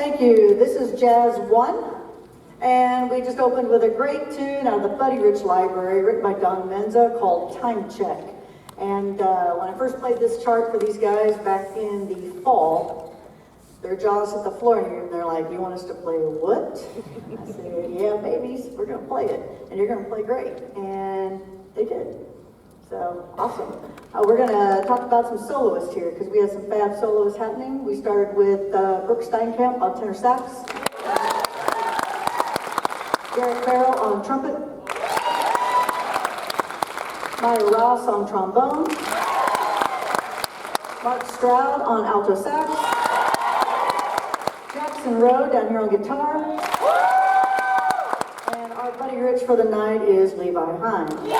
Thank you. This is Jazz 1, and we just opened with a great tune out of the Buddy Rich Library, written by Don Menza, called Time Check. And when I first played this chart for these guys back in the fall, their jaws hit the floor and they're like, "You want us to play what?" I said, "Yeah, babies, we're going to play it, and you're going to play great." And they did. So, awesome. We're going to talk about some soloists here, because we have some fab soloists happening. We started with Brooke Steinkamp on tenor sax, Garrett Farrell on trumpet, Maya Ross on trombone, Mark Stroud on alto sax, Jackson Rowe down here on guitar, and our Buddy Rich for the night is Levi Hines.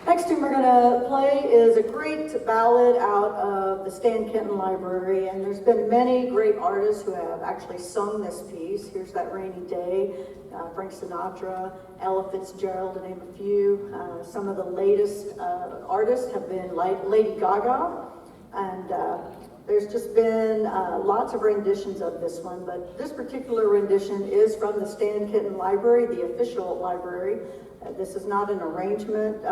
Next tune we're going to play is a great ballad out of the Stan Kenton Library, and there's been many great artists who have actually sung this piece. Here's That Rainy Day, Frank Sinatra, Ella Fitzgerald, to name a few. Some of the latest artists have been like Lady Gaga, and there's just been lots of renditions of this one, but this particular rendition is from the Stan Kenton Library, the official library. This is not an arrangement.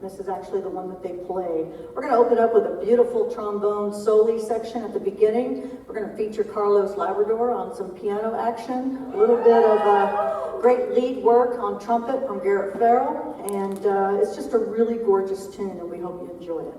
This is actually the one that they played. We're going to open up with a beautiful trombone soli section at the beginning. We're going to feature Carlos Labrador on some piano action, a little bit of great lead work on trumpet from Garrett Farrell, and it's just a really gorgeous tune, and we hope you enjoy it.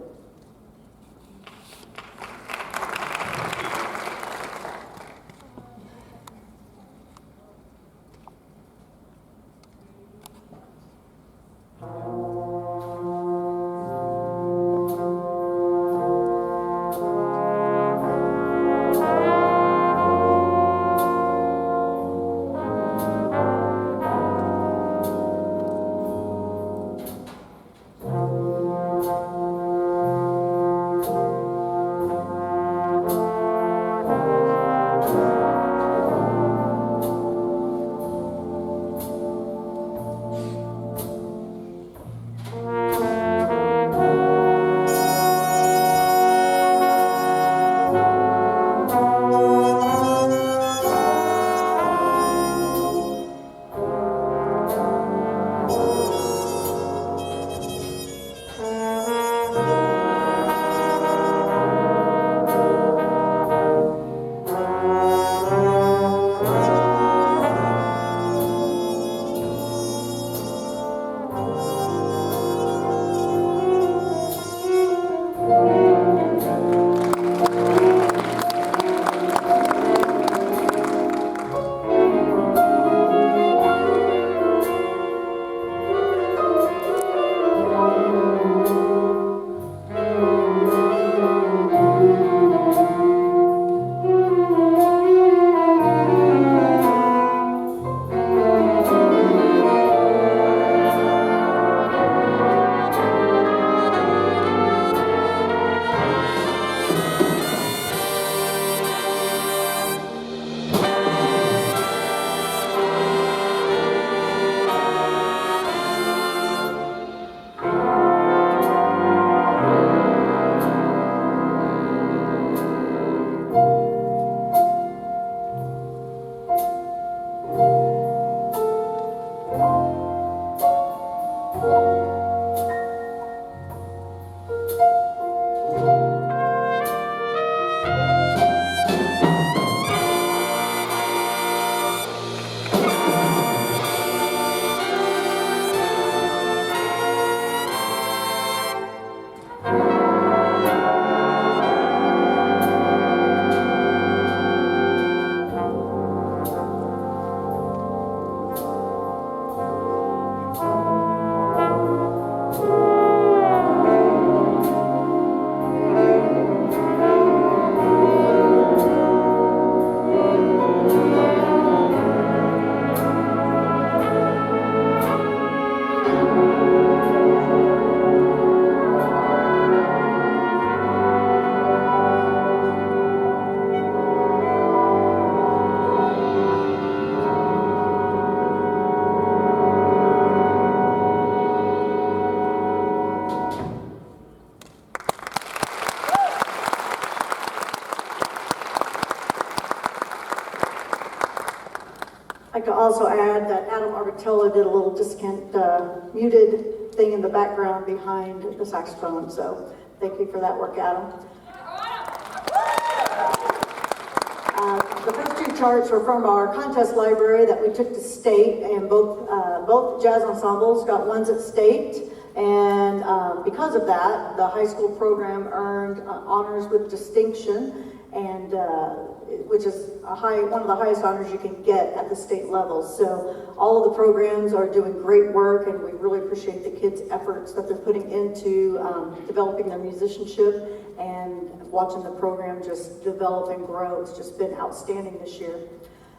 I'd like to also add that Adam Arbitello did a little muted thing in the background behind the saxophone, so thank you for that work, Adam. The first two charts were from our contest library that we took to state, and both jazz ensembles got ones at state. And because of that, the high school program earned honors with distinction, and which is one of the highest honors you can get at the state level. So all of the programs are doing great work, and we really appreciate the kids' efforts that they're putting into developing their musicianship and watching the program just develop and grow. It's just been outstanding this year.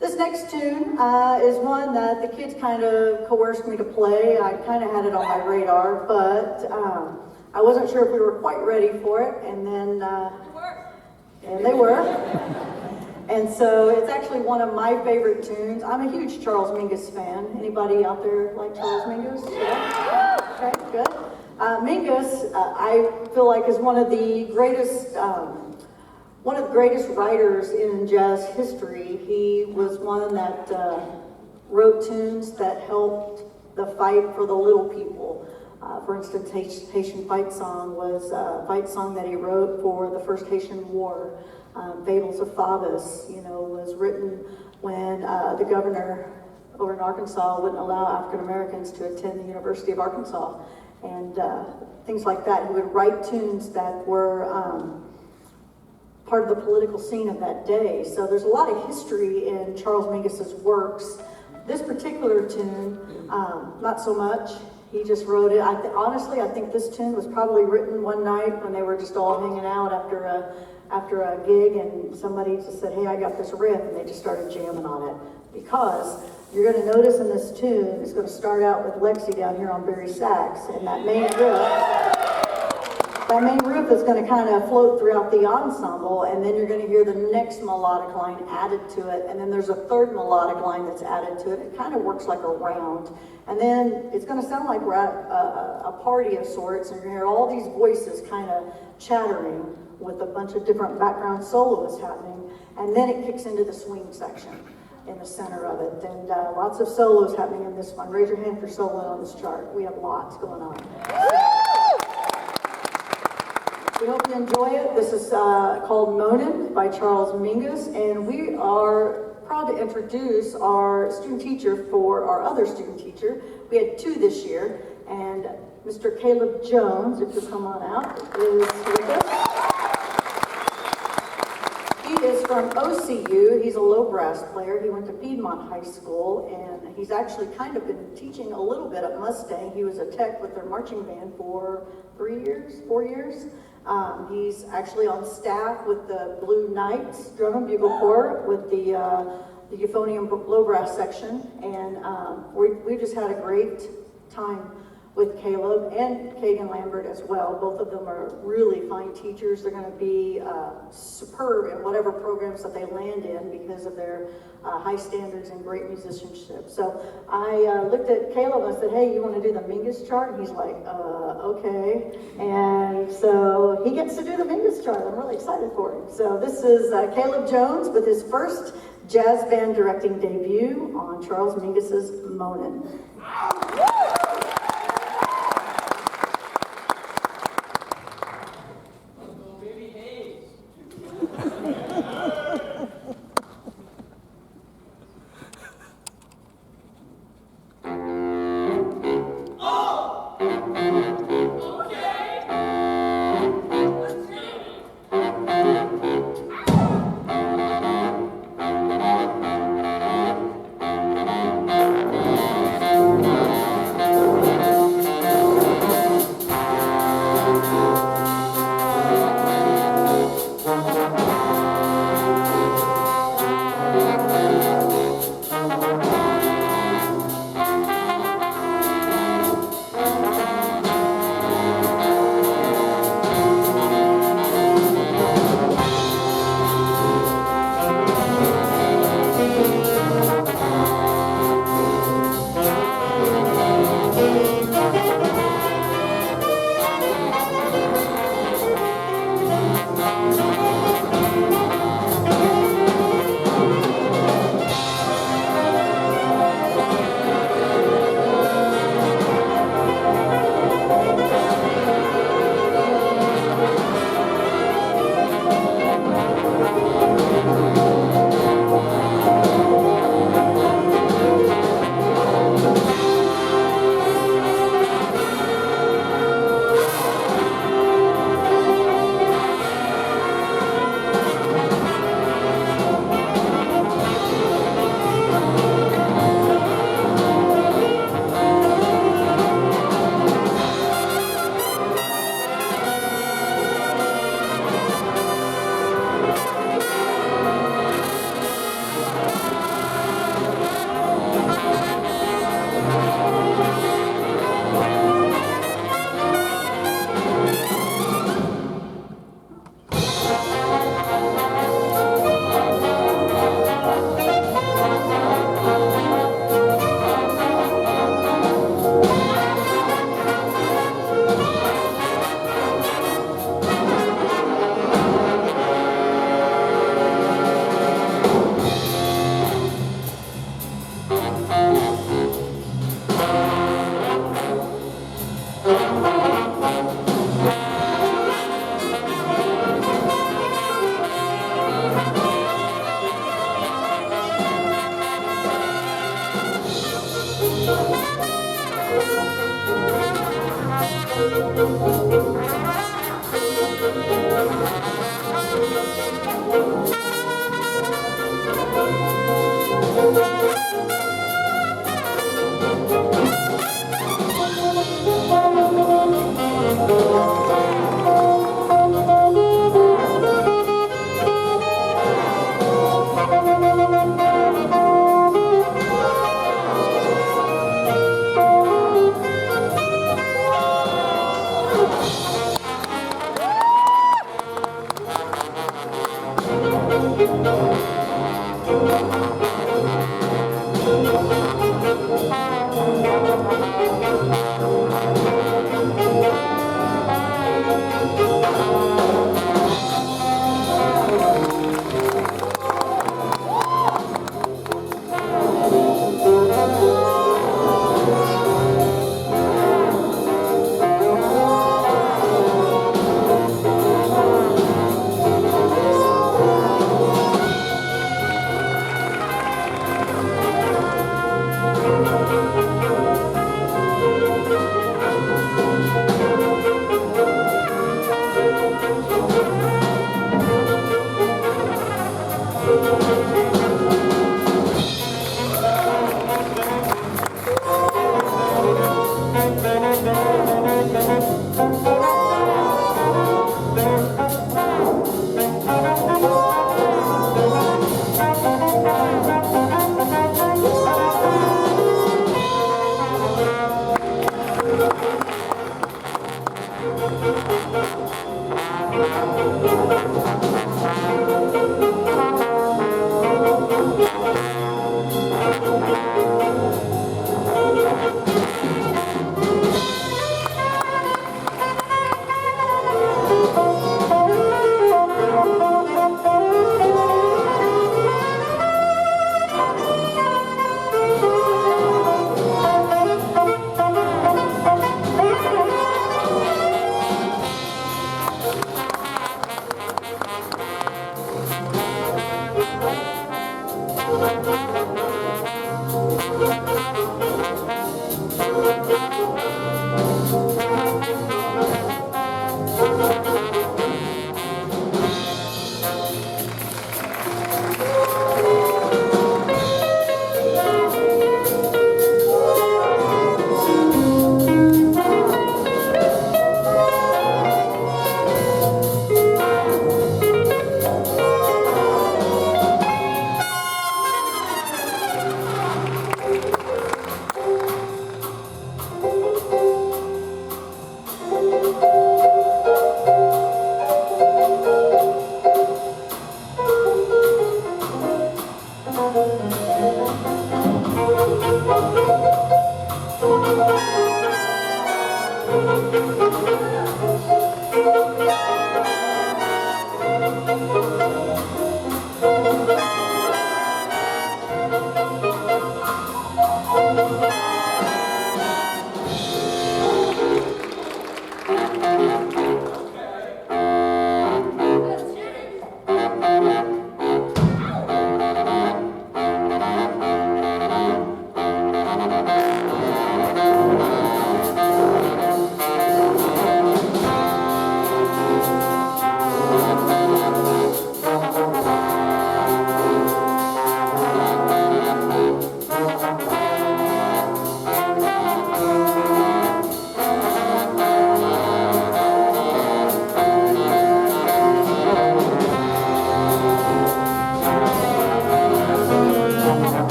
This next tune is one that the kids kind of coerced me to play. I kind of had it on my radar, but I wasn't sure if we were quite ready for it, and then they were. And so it's actually one of my favorite tunes. I'm a huge Charles Mingus fan. Anybody out there like Charles Mingus? Yeah? Okay, good. Mingus, I feel like, is one of the greatest writers in jazz history. He was one that wrote tunes that helped the fight for the little people. For instance, Haitian Fight Song was a fight song that he wrote for the first Haitian War. Fables of Faubus, was written when the governor over in Arkansas wouldn't allow African Americans to attend the University of Arkansas, and things like that. He would write tunes that were part of the political scene of that day. So there's a lot of history in Charles Mingus's works. This particular tune, not so much. He just wrote it. Honestly, I think this tune was probably written one night when they were just all hanging out after a gig, and somebody just said, "Hey, I got this riff," and they just started jamming on it. Because you're going to notice in this tune, it's going to start out with Lexi down here on Barry sax, and that main riff is going to kind of float throughout the ensemble, and then you're going to hear the next melodic line added to it, and then there's a third melodic line that's added to it. It kind of works like a round, and then it's going to sound like we're at a party of sorts, and you're going to hear all these voices kind of chattering with a bunch of different background soloists happening, and then it kicks into the swing section in the center of it, and lots of solos happening in this one. Raise your hand for soloing on this chart. We have lots going on. We hope you enjoy it. This is called Monin by Charles Mingus, and we are proud to introduce our student teacher for our other student teacher. We had two this year, and Mr. Caleb Jones, if you'll come on out, is with us. He is from OCU. He's a low brass player. He went to Piedmont High School, and he's actually kind of been teaching a little bit at Mustang. He was a tech with their marching band for 4 years. He's actually on staff with the Blue Knights Drum and Bugle Corps with the euphonium low brass section, and we just had a great time with Caleb and Kagan Lambert as well. Both of them are really fine teachers. They're going to be superb in whatever programs that they land in because of their high standards and great musicianship. So I looked at Caleb and I said, "Hey, you want to do the Mingus chart?" And he's like, okay. And so he gets to do the Mingus chart. I'm really excited for him. So this is Caleb Jones with his first jazz band directing debut on Charles Mingus's Monin.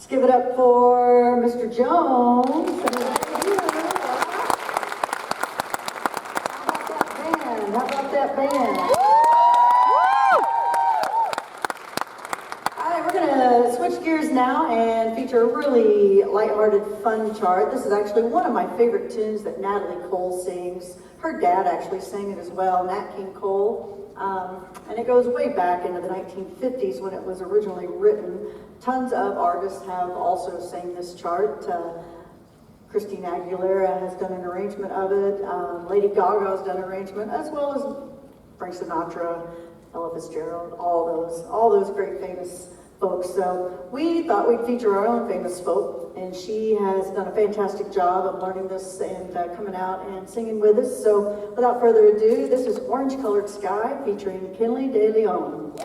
Let's give it up for Mr. Jones. How about that band? All right, we're gonna switch gears now and feature a really lighthearted, fun chart. This is actually one of my favorite tunes that Natalie Cole sings. Her dad actually sang it as well, Nat King Cole. And it goes way back into the 1950s when it was originally written. Tons of artists have also sang this chart. Christina Aguilera has done an arrangement of it. Lady Gaga's done an arrangement, as well as Frank Sinatra, Ella Fitzgerald, all those great famous folks. So we thought we'd feature our own famous folk, and she has done a fantastic job of learning this and coming out and singing with us. So without further ado, this is Orange Colored Sky featuring Kinley De Leon.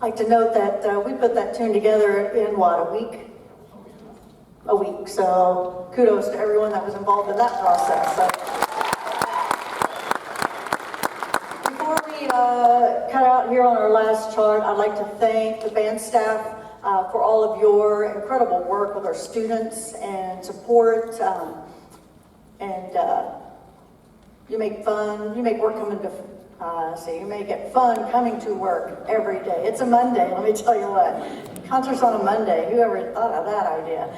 I'd like to note that we put that tune together in, what, a week? A week. So kudos to everyone that was involved in that process. So, before we cut out here on our last chart, I'd like to thank the band staff for all of your incredible work with our students and support. You make work coming to so you make it fun coming to work every day. It's a Monday, let me tell you what. Concerts on a Monday, whoever thought of that idea?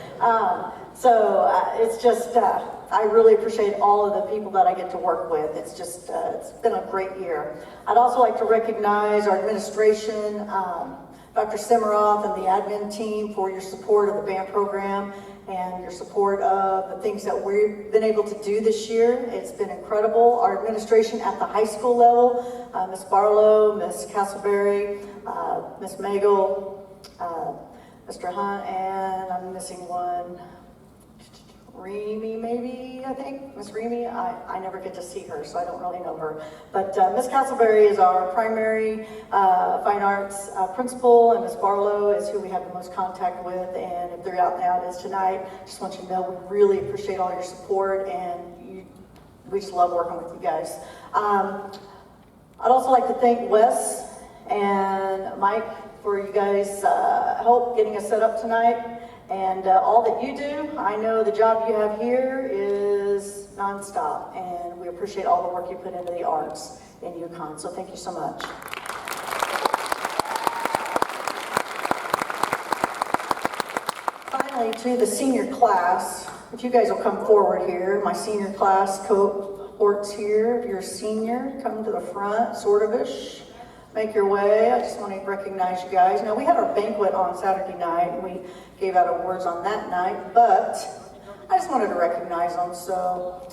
It's just, I really appreciate all of the people that I get to work with. It's just, it's been a great year. I'd also like to recognize our administration, Dr. Simmeroff and the admin team for your support of the band program and your support of the things that we've been able to do this year. It's been incredible. Our administration at the high school level, Ms. Barlow, Ms. Castleberry, Ms. Magel, Mr. Hunt, and I'm missing one. Remy, maybe, I think. Miss Remy, I never get to see her, so I don't really know her. But Miss Castleberry is our primary fine arts principal, and Miss Barlow is who we have the most contact with. And if they're out in the audience tonight, just want you to know we really appreciate all your support, and we just love working with you guys. I'd also like to thank Wes and Mike for you guys' help getting us set up tonight. And all that you do, I know the job you have here is nonstop, and we appreciate all the work you put into the arts in Yukon, so thank you so much. finally, to the senior class, if you guys will come forward here, my senior class cohorts here. If you're a senior, come to the front, sort of-ish. Make your way. I just want to recognize you guys. Now, we had our banquet on Saturday night, and we gave out awards on that night, but I just wanted to recognize them. So,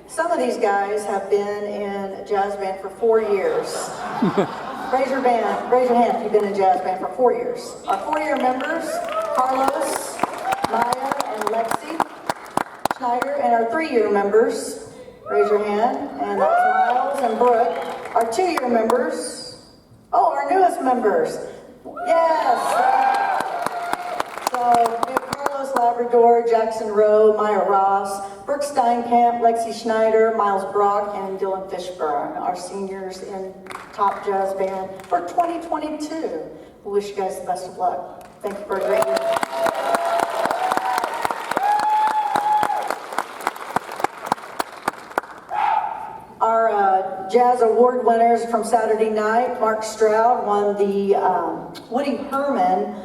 some of these guys have been in a jazz band for 4 years. Raise your hand if you've been in a jazz band for 4 years. Our 4-year members, Carlos, Maya, and Lexi Schneider, and our 3-year members, raise your hand, and that's Miles and Brooke. Our 2-year members, our newest members, yes! So we have Carlos Labrador, Jackson Rowe, Maya Ross, Brooke Steinkamp, Lexi Schneider, Miles Brock, and Dylan Fishburne, our seniors in Top Jazz Band for 2022. We wish you guys the best of luck. Thank you for a great year. Our jazz award winners from Saturday night, Mark Stroud won the Woody Herman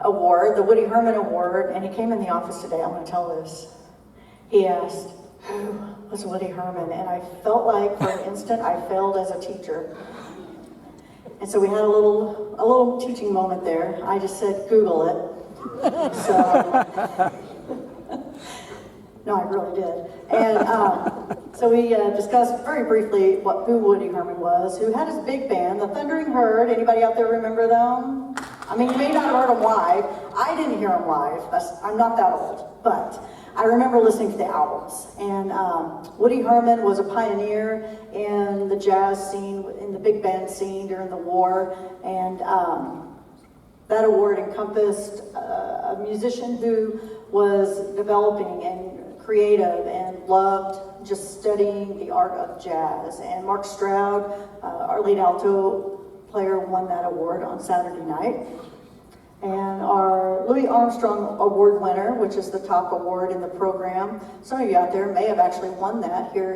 Award, and he came in the office today. I'm going to tell this. He asked, "Who was Woody Herman?" And I felt like for an instant I failed as a teacher. And so we had a little teaching moment there. I just said, "Google it." So, no, I really did. And so we discussed very briefly who Woody Herman was, who had his big band, the Thundering Herd. Anybody out there remember them? I mean, you may not have heard them live. I didn't hear them live. I'm not that old, but I remember listening to the albums. And Woody Herman was a pioneer in the jazz scene, in the big band scene during the war. And that award encompassed a musician who was developing and creative and loved just studying the art of jazz. And Mark Stroud, our lead alto player, won that award on Saturday night. And our Louis Armstrong Award winner, which is the top award in the program, some of you out there may have actually won that here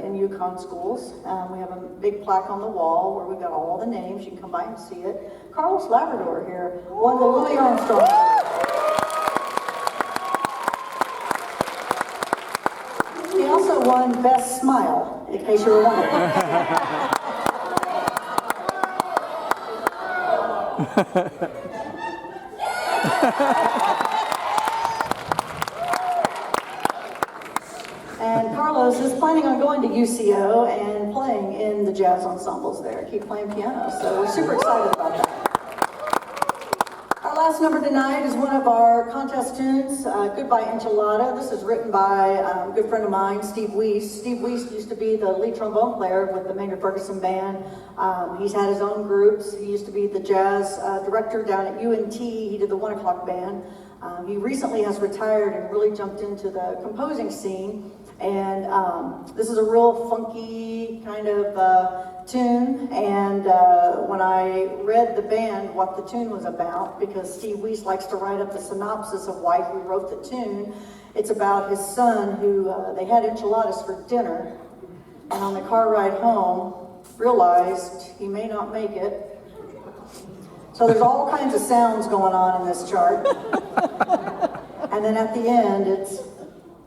in Yukon schools. We have a big plaque on the wall where we've got all the names. You can come by and see it. Carlos Labrador here won the Louis Armstrong Award. He also won Best Smile, in case you were wondering. And Carlos is planning on going to UCO and playing in the jazz ensembles there. Keep playing piano, so we're super excited about that. Our last number tonight is one of our contest tunes, Goodbye Enchilada. This is written by a good friend of mine, Steve Weiss. Steve Weiss used to be the lead trombone player with the Maynard Ferguson Band. He's had his own groups. He used to be the jazz director down at UNT. He did the 1 O'Clock Band. He recently has retired and really jumped into the composing scene. And this is a real funky kind of tune. And when I read the band what the tune was about, because Steve Weiss likes to write up the synopsis of why he wrote the tune, it's about his son who they had enchiladas for dinner, and on the car ride home realized he may not make it. So there's all kinds of sounds going on in this chart. And then at the end,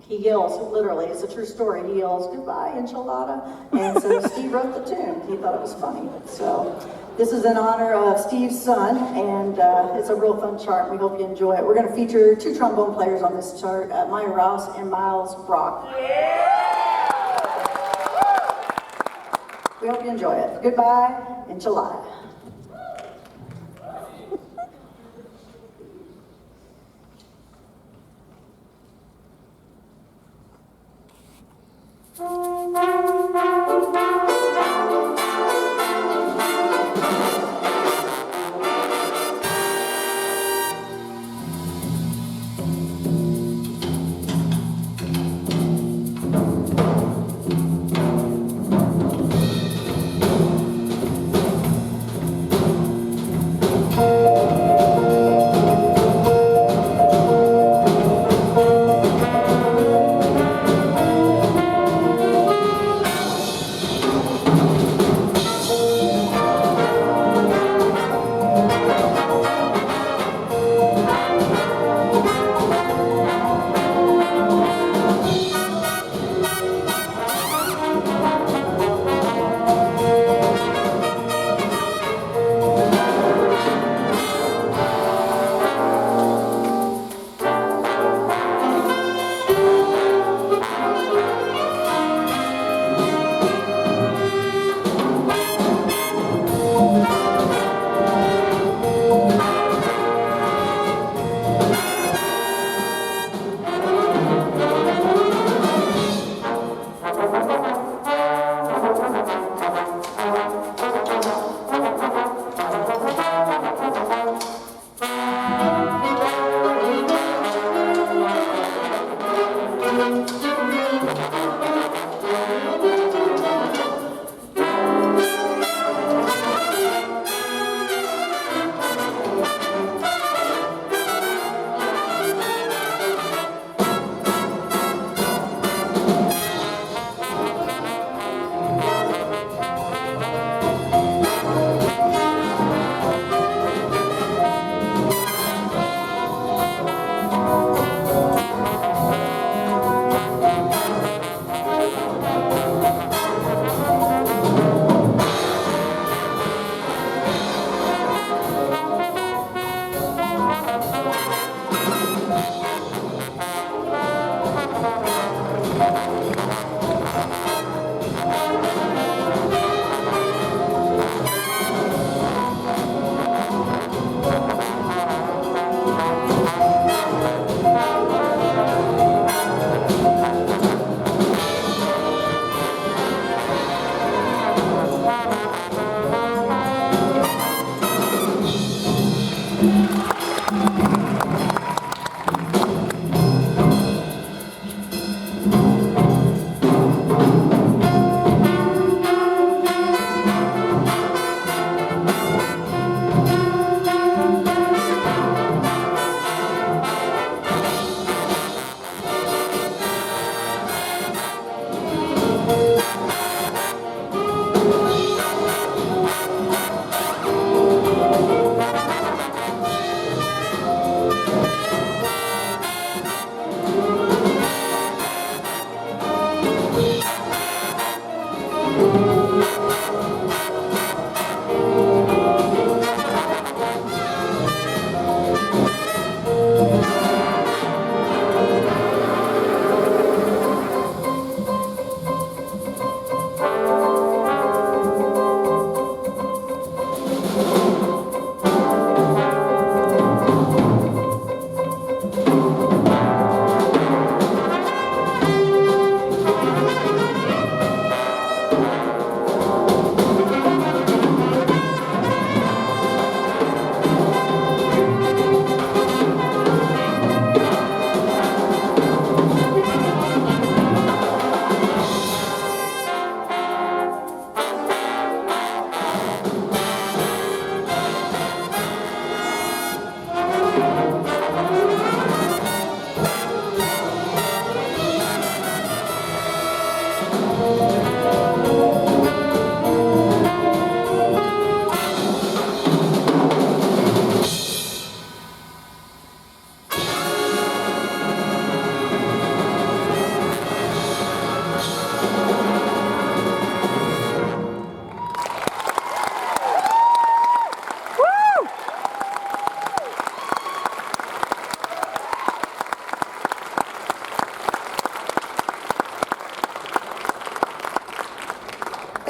he yells, literally, it's a true story, he yells, "Goodbye, enchilada." And so Steve wrote the tune. He thought it was funny. So this is in honor of Steve's son, and it's a real fun chart. We hope you enjoy it. We're going to feature 2 trombone players on this chart, Maya Ross and Miles Brock. We hope you enjoy it. Goodbye, enchilada.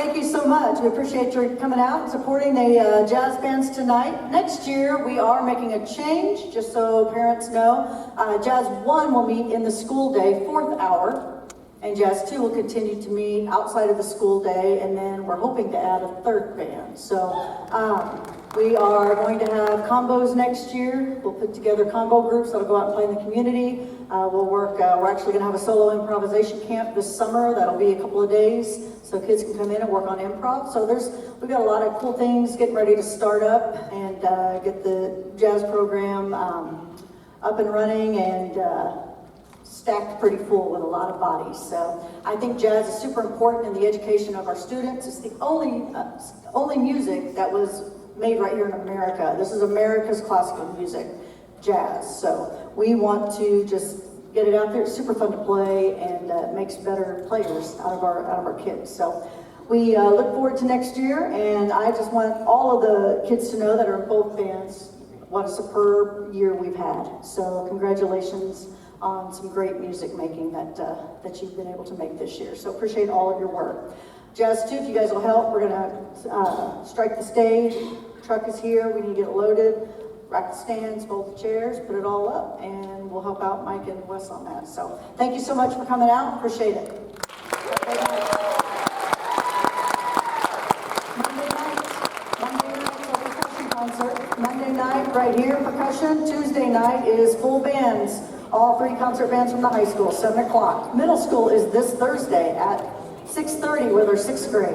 thank you so much. We appreciate your coming out and supporting the jazz bands tonight. Next year, we are making a change, just so parents know. Jazz 1 will meet in the school day, 4th hour. And Jazz 2 will continue to meet outside of the school day, and then we're hoping to add a 3rd band. So we are going to have combos next year. We'll put together combo groups that'll go out and play in the community. We're actually going to have a solo improvisation camp this summer. That'll be a couple of days, so kids can come in and work on improv. So we've got a lot of cool things getting ready to start up and get the jazz program up and running and stacked pretty full with a lot of bodies. So I think jazz is super important in the education of our students. It's the only music that was made right here in America. This is America's classical music, jazz. So we want to just get it out there. It's super fun to play, and it makes better players out of our kids. So we look forward to next year, and I just want all of the kids to know that are in both bands what a superb year we've had. So congratulations on some great music making that you've been able to make this year. So appreciate all of your work. Jazz 2, if you guys will help, we're gonna strike the stage. Truck is here, we need to get it loaded, rack the stands, fold the chairs, put it all up, and we'll help out Mike and Wes on that. So thank you so much for coming out, appreciate it. Monday night, right here, percussion. Tuesday night is full bands. All 3 concert bands from the high school, 7 o'clock. Middle school is this Thursday at 6:30 with our 6th grade.